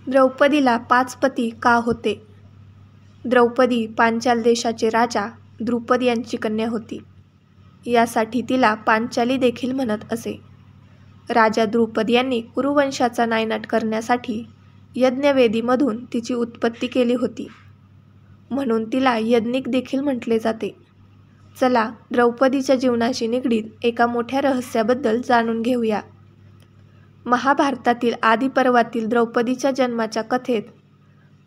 द्रौपदीला 5 पती का होते? द्रौपदी पांचाल देशाचे राजा द्रुपद यांची कन्या होती. यासाठी तिला पांचाली देखील म्हणत असे. राजा द्रुपद यांनी कुरुवंशाचा नायनाट करण्यासाठी यज्ञवेदीमधून तिची उत्पत्ती केली होती. म्हणून तिला यज्ञिक देखील म्हटले जाते. चला द्रौपदीच्या जीवनाशी निगडीत एका मोठ्या रहस्याबद्दल जाणून घेऊया. महाभारतातील आदिपर्वातील द्रौपदीच्या जन्माच्या कथेत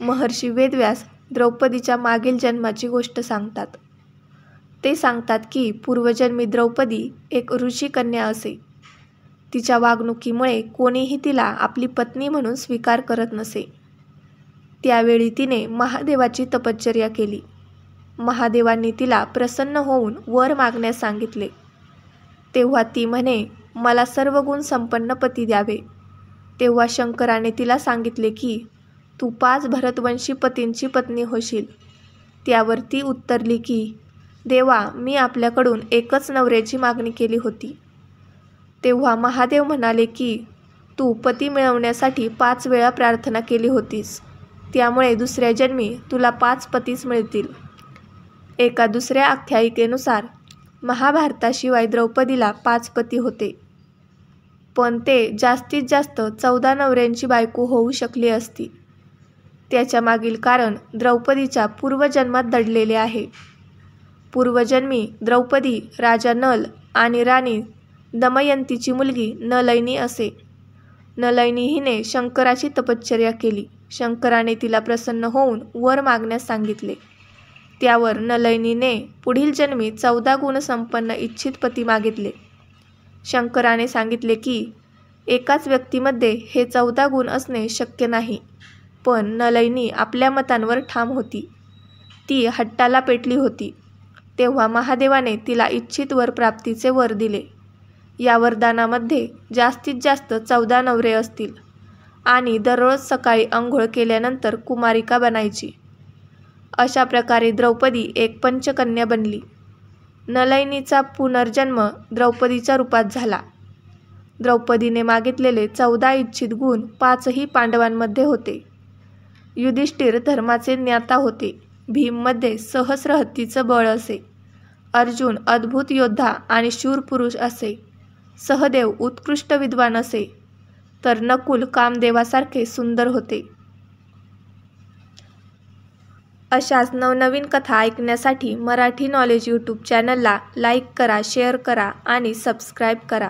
महर्षी वेदव्यास द्रौपदीच्या मागील जन्माची गोष्ट सांगतात. ते सांगतात की पूर्वजन्मी द्रौपदी एक ऋषी कन्या असे. तिच्या वागणुकीमुळे कोणीही तिला आपली पत्नी म्हणून स्वीकार करत नसे. त्यावेळी तिने महादेवाची तपश्चर्या केली. महादेवांनी तिला प्रसन्न होऊन वर मागण्यास सांगितले. तेव्हा ती म्हणे, मला सर्व गुण संपन्न पती द्यावे. तेव्हा शंकराने तिला सांगितले की तू 5 भरतवंशी पतींची पत्नी होशील. त्यावर ती उत्तरली की देवा, मी आपल्याकडून एकच नवऱ्याची मागणी केली होती. तेव्हा महादेव म्हणाले की तू पती मिळवण्यासाठी 5 वेळा प्रार्थना केली होतीस, त्यामुळे दुसऱ्या जन्मी तुला 5 पतीच मिळतील. एका दुसऱ्या आख्यायिकेनुसार महाभारताशिवाय द्रौपदीला 5 पती होते, पण ते जास्तीत जास्त 14 नवऱ्यांची बायको होऊ शकली असती. त्याच्या मागील कारण द्रौपदीच्या पूर्वजन्मात दडलेले आहे. पूर्वजन्मी द्रौपदी राजा नल आणि राणी दमयंतीची मुलगी नलैनी असे. नलैनी हिने शंकराची तपश्चर्या केली. शंकराने तिला प्रसन्न होऊन वर मागण्यास सांगितले. त्यावर नलैनीने पुढील जन्मी 14 गुणसंपन्न इच्छित पती मागितले. शंकराने सांगितले की एकाच व्यक्तीमध्ये हे 14 गुण असणे शक्य नाही. पण नलैनी आपल्या मतांवर ठाम होती. ती हट्टाला पेटली होती. तेव्हा महादेवाने तिला इच्छित वर प्राप्तीचे वर दिले. या वरदानामध्ये जास्तीत जास्त 14 नवरे असतील आणि दररोज सकाळी अंघोळ केल्यानंतर कुमारिका बनायची. अशा प्रकारे द्रौपदी एक पंचकन्या बनली. नलैनीचा पुनर्जन्म द्रौपदीच्या रूपात झाला. द्रौपदीने मागितलेले 14 इच्छित गुण 5ही पांडवांमध्ये होते. युधिष्ठिर धर्माचे ज्ञाता होते. भीममध्ये सहस्र हत्तीचं बळ असे. अर्जुन अद्भुत योद्धा आणि शूर पुरुष असे. सहदेव उत्कृष्ट विद्वान असे. तर नकुल कामदेवासारखे सुंदर होते. अशाच नवनवीन कथा ऐकण्यासाठी मराठी नॉलेज यूट्यूब चॅनलला लाईक करा, शेअर करा आणि सबस्क्राईब करा.